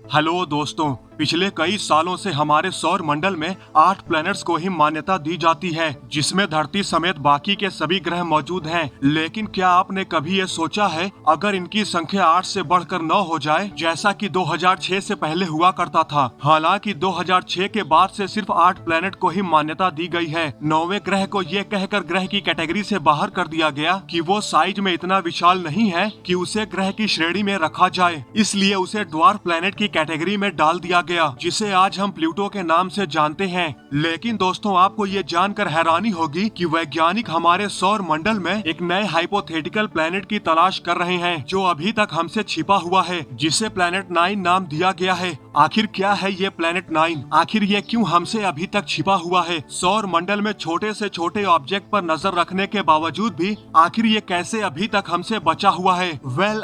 Hello दोस्तों, पिछले कई सालों से हमारे सौर मंडल में 8 प्लैनेट्स को ही मान्यता दी जाती है, जिसमें धरती समेत बाकी के सभी ग्रह मौजूद हैं। लेकिन क्या आपने कभी ये सोचा है, अगर इनकी संख्या 8 से बढ़कर 9 हो जाए, जैसा कि 2006 से पहले हुआ करता था। हालांकि 2006 के बाद से सिर्फ 8 प्लैनेट को ही मान्यता दी गई है। 9वें ग्रह को ये कहकर ग्रह की कैटेगरी से बाहर कर दिया गया कि वो साइज में इतना विशाल नहीं है कि उसे ग्रह की श्रेणी में रखा जाए, इसलिए उसे ड्वार्फ प्लैनेट की कैटेगरी में डाल दिया गया, जिसे आज हम प्लूटो के नाम से जानते हैं। लेकिन दोस्तों, आपको ये जानकर हैरानी होगी कि वैज्ञानिक हमारे सौर मंडल में एक नए हाइपोथेटिकल प्लैनेट की तलाश कर रहे हैं, जो अभी तक हमसे छिपा हुआ है, जिसे प्लैनेट 9 नाम दिया गया है। आखिर क्या है ये प्लैनेट 9? आखिर ये क्यों हमसे अभी तक छिपा हुआ है? सौर मंडल में छोटे से छोटे ऑब्जेक्ट पर नजर रखने के बावजूद भी आखिर ये कैसे अभी तक हमसे बचा हुआ है?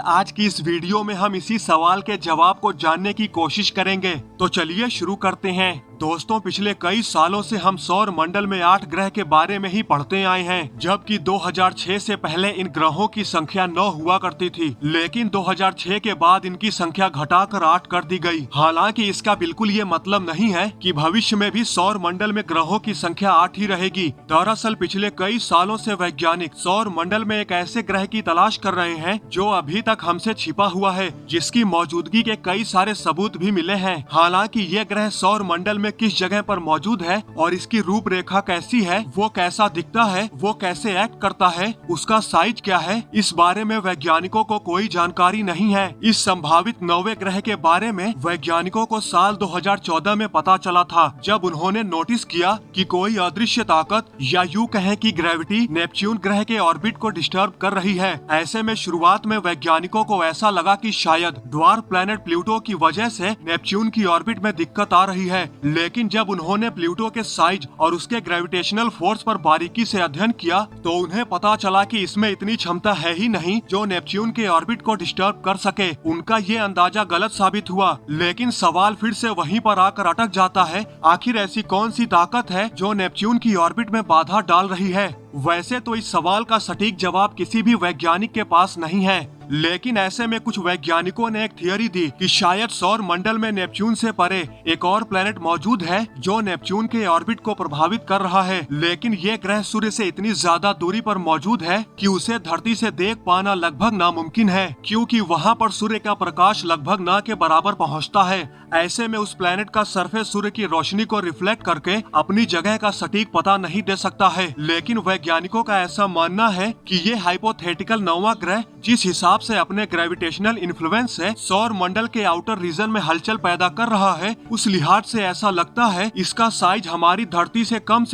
आज की इस वीडियो में हम इसी सवाल के जवाब को जानने की कोशिश करेंगे। तो चलिए शुरू करते हैं। दोस्तों, पिछले कई सालों से हम सौर मंडल में 8 ग्रह के बारे में ही पढ़ते आए हैं, जबकि 2006 से पहले इन ग्रहों की संख्या 9 हुआ करती थी। लेकिन 2006 के बाद इनकी संख्या घटाकर 8 कर दी गई। हालांकि इसका बिल्कुल ये मतलब नहीं है कि भविष्य में भी सौर मंडल में ग्रहों की संख्या 8 ही रहेगी। दरअसल पिछले कई सालों से वैज्ञानिक सौर मंडल में एक ऐसे ग्रह की तलाश कर रहे हैं जो अभी तक हमसे छिपा हुआ है, जिसकी मौजूदगी के कई सारे सबूत भी मिले हैं। हालांकि ये ग्रह सौर मंडल में किस जगह पर मौजूद है और इसकी रूपरेखा कैसी है, वो कैसा दिखता है, वो कैसे एक्ट करता है, उसका साइज क्या है, इस बारे में वैज्ञानिकों को कोई जानकारी नहीं है। इस संभावित 9वें ग्रह के बारे में वैज्ञानिकों को साल 2014 में पता चला था, जब उन्होंने नोटिस किया कि कोई अदृश्य ताकत या यूं कहें कि ग्रेविटी नेपच्यून ग्रह के ऑर्बिट को डिस्टर्ब कर रही है। ऐसे में शुरुआत में वैज्ञानिकों को ऐसा लगा कि शायद ड्वार्फ प्लैनेट प्लूटो की वजह से नेपच्यून की ऑर्बिट में दिक्कत आ रही है। लेकिन जब उन्होंने प्लूटो के साइज और उसके ग्रेविटेशनल फोर्स पर बारीकी से अध्ययन किया, तो उन्हें पता चला कि इसमें इतनी क्षमता है ही नहीं जो नेपच्यून के ऑर्बिट को डिस्टर्ब कर सके। उनका ये अंदाजा गलत साबित हुआ। लेकिन सवाल फिर से वहीं पर आकर अटक जाता है, आखिर ऐसी कौन सी ताकत है जो नेपच्यून की ऑर्बिट में बाधा डाल रही है? वैसे तो इस सवाल का सटीक जवाब किसी भी वैज्ञानिक के पास नहीं है, लेकिन ऐसे में कुछ वैज्ञानिकों ने एक थियरी दी कि शायद सौर मंडल में नेपच्यून से परे एक और प्लैनेट मौजूद है जो नेपच्यून के ऑर्बिट को प्रभावित कर रहा है। लेकिन ये ग्रह सूर्य से इतनी ज्यादा दूरी पर मौजूद है कि उसे धरती से देख पाना लगभग नामुमकिन है, क्योंकि वहाँ पर सूर्य का प्रकाश लगभग न के बराबर पहुँचता है। ऐसे में उस प्लैनेट का सरफेस सूर्य की रोशनी को रिफ्लेक्ट करके अपनी जगह का सटीक पता नहीं दे सकता है। लेकिन वैज्ञानिकों का ऐसा मानना है कि ये हाइपोथेटिकल 9वां ग्रह जिस हिसाब से अपने ग्रेविटेशनल इन्फ्लुएंस से सौर मंडल के आउटर रीजन में हलचल पैदा कर रहा है, उस लिहाज से ऐसा लगता है इसका साइज हमारी धरती से कम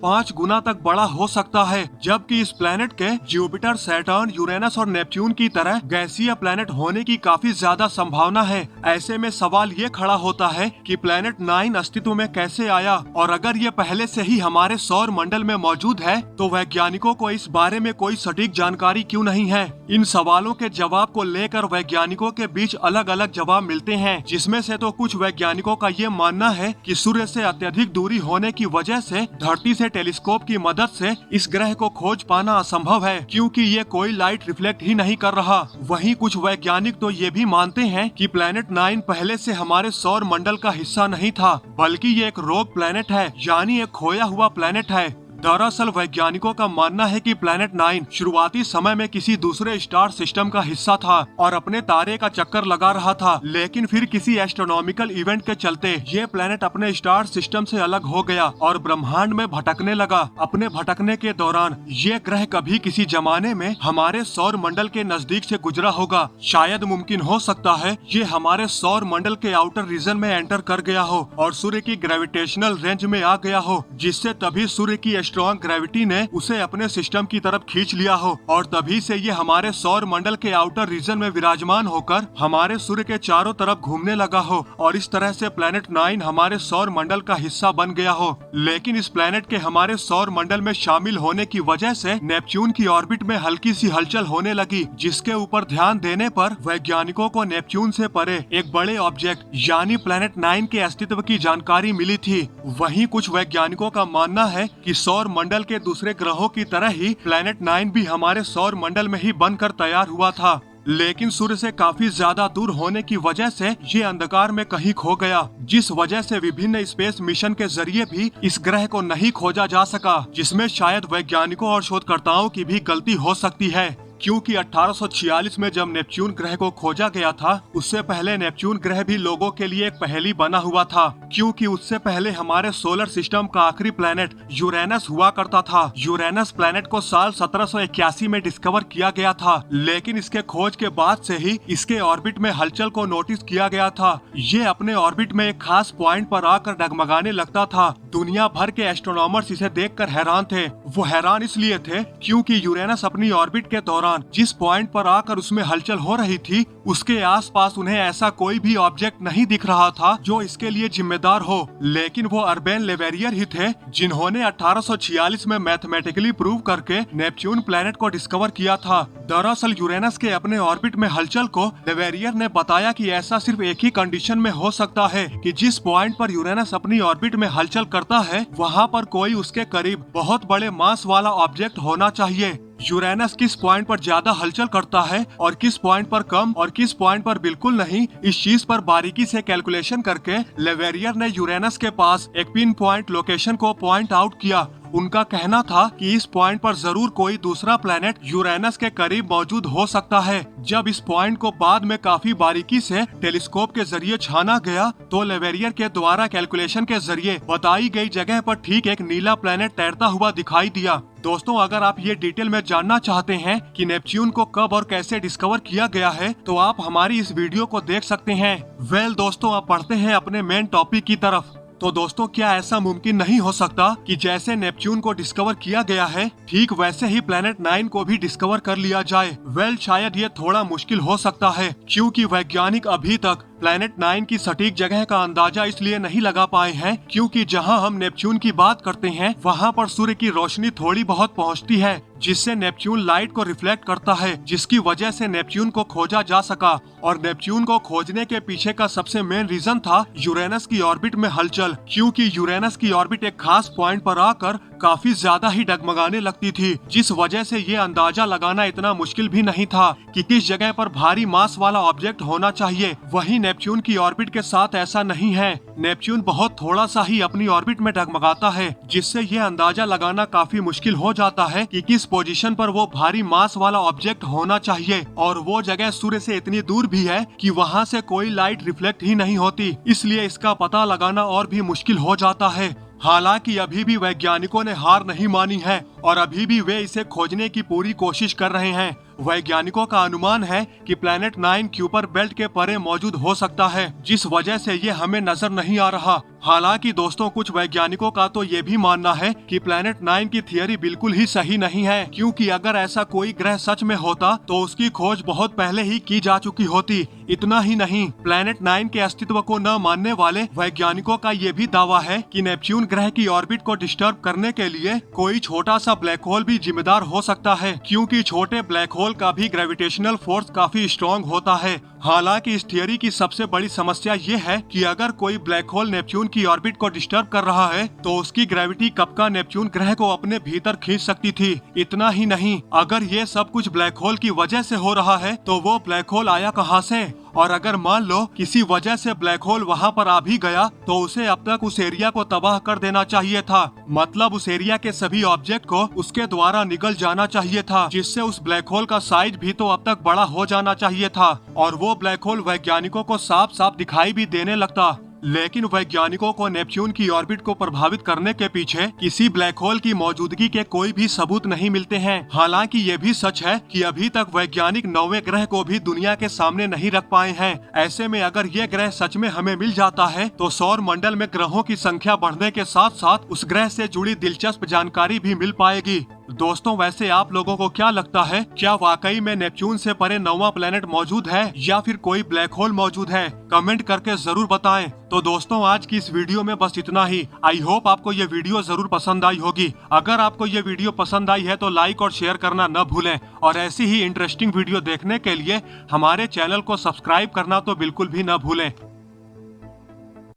5 गुना तक बड़ा हो सकता है। जबकि इस प्लैनेट के जुपिटर, सैटर्न, यूरेनस और नेपच्यून की तरह गैसीय प्लैनेट होने की काफी ज्यादा संभावना है। ऐसे में सवाल ये खड़ा होता है कि प्लैनेट 9 अस्तित्व में कैसे आया, और अगर ये पहले से ही हमारे सौर मंडल में मौजूद है तो वैज्ञानिकों को इस बारे में कोई सटीक जानकारी क्यों नहीं है? इन सवालों के जवाब को लेकर वैज्ञानिकों के बीच अलग अलग जवाब मिलते हैं, जिसमें से तो कुछ वैज्ञानिकों का ये मानना है कि सूर्य से अत्यधिक दूरी होने की वजह से धरती से टेलीस्कोप की मदद से इस ग्रह को खोज पाना असंभव है, क्योंकि ये कोई लाइट रिफ्लेक्ट ही नहीं कर रहा। वहीं कुछ वैज्ञानिक तो ये भी मानते हैं कि प्लैनेट 9 पहले से हमारे सौर मंडल का हिस्सा नहीं था, बल्कि ये एक रोग प्लैनेट है, यानी एक खोया हुआ प्लैनेट है। दरअसल वैज्ञानिकों का मानना है कि प्लैनेट 9 शुरुआती समय में किसी दूसरे स्टार सिस्टम का हिस्सा था और अपने तारे का चक्कर लगा रहा था, लेकिन फिर किसी एस्ट्रोनॉमिकल इवेंट के चलते ये प्लैनेट अपने स्टार सिस्टम से अलग हो गया और ब्रह्मांड में भटकने लगा। अपने भटकने के दौरान ये ग्रह कभी किसी जमाने में हमारे सौर मंडल के नजदीक से गुजरा होगा। शायद मुमकिन हो सकता है ये हमारे सौर मंडल के आउटर रीजन में एंटर कर गया हो और सूर्य की ग्रेविटेशनल रेंज में आ गया हो, जिससे तभी सूर्य की स्ट्रॉन्ग ग्रेविटी ने उसे अपने सिस्टम की तरफ खींच लिया हो, और तभी से ये हमारे सौर मंडल के आउटर रीजन में विराजमान होकर हमारे सूर्य के चारों तरफ घूमने लगा हो, और इस तरह से प्लैनेट 9 हमारे सौर मंडल का हिस्सा बन गया हो। लेकिन इस प्लैनेट के हमारे सौर मंडल में शामिल होने की वजह से नेपच्यून की ऑर्बिट में हल्की सी हलचल होने लगी, जिसके ऊपर ध्यान देने पर वैज्ञानिकों को नेपच्यून से परे एक बड़े ऑब्जेक्ट यानी प्लैनेट 9 के अस्तित्व की जानकारी मिली थी। वहीं कुछ वैज्ञानिकों का मानना है कि सौर मंडल के दूसरे ग्रहों की तरह ही प्लैनेट 9 भी हमारे सौर मंडल में ही बनकर तैयार हुआ था। लेकिन सूर्य से काफी ज्यादा दूर होने की वजह से ये अंधकार में कहीं खो गया, जिस वजह से विभिन्न स्पेस मिशन के जरिए भी इस ग्रह को नहीं खोजा जा सका, जिसमें शायद वैज्ञानिकों और शोधकर्ताओं की भी गलती हो सकती है। क्योंकि 1846 में जब नेपच्यून ग्रह को खोजा गया था, उससे पहले नेपच्यून ग्रह भी लोगों के लिए एक पहेली बना हुआ था, क्योंकि उससे पहले हमारे सोलर सिस्टम का आखिरी प्लेनेट यूरेनस हुआ करता था। यूरेनस प्लेनेट को साल 1781 में डिस्कवर किया गया था, लेकिन इसके खोज के बाद से ही इसके ऑर्बिट में हलचल को नोटिस किया गया था। ये अपने ऑर्बिट में एक खास पॉइंट पर आकर डगमगाने लगता था। दुनिया भर के एस्ट्रोनॉमर्स इसे देखकर हैरान थे। वो हैरान इसलिए थे क्योंकि यूरेनस अपनी ऑर्बिट के दौरान जिस पॉइंट पर आकर उसमें हलचल हो रही थी, उसके आसपास उन्हें ऐसा कोई भी ऑब्जेक्ट नहीं दिख रहा था जो इसके लिए जिम्मेदार हो। लेकिन वो अर्बेन लेवेरियर ही थे जिन्होंने 1846 में मैथमेटिकली प्रूव करके नेपच्यून प्लेनेट को डिस्कवर किया था। दरअसल यूरेनस के अपने ऑर्बिट में हलचल को लेवेरियर ने बताया कि ऐसा सिर्फ एक ही कंडीशन में हो सकता है कि जिस पॉइंट पर यूरेनस अपनी ऑर्बिट में हलचल करता है, वहाँ पर कोई उसके करीब बहुत बड़े मास वाला ऑब्जेक्ट होना चाहिए। यूरेनस किस पॉइंट पर ज्यादा हलचल करता है और किस पॉइंट पर कम और किस पॉइंट पर बिल्कुल नहीं, इस चीज पर बारीकी से कैलकुलेशन करके लेवेरियर ने यूरेनस के पास एक पिन पॉइंट लोकेशन को पॉइंट आउट किया। उनका कहना था कि इस पॉइंट पर जरूर कोई दूसरा प्लेनेट यूरेनस के करीब मौजूद हो सकता है। जब इस पॉइंट को बाद में काफी बारीकी से टेलीस्कोप के जरिए छाना गया, तो लेवेरियर के द्वारा कैलकुलेशन के जरिए बताई गई जगह पर ठीक एक नीला प्लेनेट तैरता हुआ दिखाई दिया। दोस्तों, अगर आप ये डिटेल में जानना चाहते हैं कि नेपच्यून को कब और कैसे डिस्कवर किया गया है, तो आप हमारी इस वीडियो को देख सकते हैं। वेल दोस्तों, अब बढ़ते हैं अपने मेन टॉपिक की तरफ। तो दोस्तों, क्या ऐसा मुमकिन नहीं हो सकता कि जैसे नेपच्यून को डिस्कवर किया गया है, ठीक वैसे ही प्लेनेट 9 को भी डिस्कवर कर लिया जाए? वेल, शायद ये थोड़ा मुश्किल हो सकता है, क्योंकि वैज्ञानिक अभी तक प्लेनेट 9 की सटीक जगह का अंदाजा इसलिए नहीं लगा पाए हैं क्योंकि जहां हम नेपच्यून की बात करते हैं, वहां पर सूर्य की रोशनी थोड़ी बहुत पहुंचती है, जिससे नेपच्यून लाइट को रिफ्लेक्ट करता है, जिसकी वजह से नेपच्यून को खोजा जा सका। और नेपच्यून को खोजने के पीछे का सबसे मेन रीजन था यूरेनस की ऑर्बिट में हलचल, क्योंकि यूरेनस की ऑर्बिट एक खास पॉइंट पर आकर काफी ज्यादा ही डगमगाने लगती थी, जिस वजह से ये अंदाजा लगाना इतना मुश्किल भी नहीं था कि किस जगह पर भारी मास वाला ऑब्जेक्ट होना चाहिए। वहीं नेपच्यून की ऑर्बिट के साथ ऐसा नहीं है। नेपच्यून बहुत थोड़ा सा ही अपनी ऑर्बिट में डगमगाता है, जिससे ये अंदाजा लगाना काफी मुश्किल हो जाता है कि किस पोजीशन पर वो भारी मास वाला ऑब्जेक्ट होना चाहिए। और वो जगह सूर्य से इतनी दूर भी है कि वहाँ से कोई लाइट रिफ्लेक्ट ही नहीं होती, इसलिए इसका पता लगाना और भी मुश्किल हो जाता है। हालांकि अभी भी वैज्ञानिकों ने हार नहीं मानी है और अभी भी वे इसे खोजने की पूरी कोशिश कर रहे हैं। वैज्ञानिकों का अनुमान है कि प्लेनेट 9 क्यूपर बेल्ट के परे मौजूद हो सकता है, जिस वजह से ये हमें नजर नहीं आ रहा। हालांकि दोस्तों, कुछ वैज्ञानिकों का तो ये भी मानना है कि प्लेनेट 9 की थियरी बिल्कुल ही सही नहीं है, क्योंकि अगर ऐसा कोई ग्रह सच में होता तो उसकी खोज बहुत पहले ही की जा चुकी होती। इतना ही नहीं, प्लेनेट 9 के अस्तित्व को न मानने वाले वैज्ञानिकों का ये भी दावा है कि नेपच्यून ग्रह की ऑर्बिट को डिस्टर्ब करने के लिए कोई छोटा सा ब्लैक होल भी जिम्मेदार हो सकता है, क्योंकि छोटे ब्लैक होल का भी ग्रेविटेशनल फोर्स काफी स्ट्रॉन्ग होता है। हालांकि इस थियरी की सबसे बड़ी समस्या ये है कि अगर कोई ब्लैक होल नेपच्यून की ऑर्बिट को डिस्टर्ब कर रहा है, तो उसकी ग्रेविटी कब का नेपच्यून ग्रह को अपने भीतर खींच सकती थी। इतना ही नहीं, अगर ये सब कुछ ब्लैक होल की वजह से हो रहा है, तो वो ब्लैक होल आया कहाँ से? और अगर मान लो किसी वजह से ब्लैक होल वहाँ पर आ भी गया, तो उसे अब तक उस एरिया को तबाह कर देना चाहिए था। मतलब उस एरिया के सभी ऑब्जेक्ट को उसके द्वारा निकल जाना चाहिए था, जिससे उस ब्लैक होल का साइज भी तो अब तक बड़ा हो जाना चाहिए था और वो ब्लैक होल वैज्ञानिकों को साफ साफ दिखाई भी देने लगता। लेकिन वैज्ञानिकों को नेपच्यून की ऑर्बिट को प्रभावित करने के पीछे किसी ब्लैक होल की मौजूदगी के कोई भी सबूत नहीं मिलते हैं। हालांकि ये भी सच है कि अभी तक वैज्ञानिक 9वें ग्रह को भी दुनिया के सामने नहीं रख पाए हैं। ऐसे में अगर ये ग्रह सच में हमें मिल जाता है, तो सौर मंडल में ग्रहों की संख्या बढ़ने के साथ साथ उस ग्रह से जुड़ी दिलचस्प जानकारी भी मिल पाएगी। दोस्तों, वैसे आप लोगों को क्या लगता है, क्या वाकई में नेपच्यून से परे 9वां प्लेनेट मौजूद है या फिर कोई ब्लैक होल मौजूद है? कमेंट करके जरूर बताएं। तो दोस्तों, आज की इस वीडियो में बस इतना ही। आई होप आपको ये वीडियो जरूर पसंद आई होगी। अगर आपको ये वीडियो पसंद आई है तो लाइक और शेयर करना न भूलें और ऐसी ही इंटरेस्टिंग वीडियो देखने के लिए हमारे चैनल को सब्सक्राइब करना तो बिल्कुल भी न भूलें।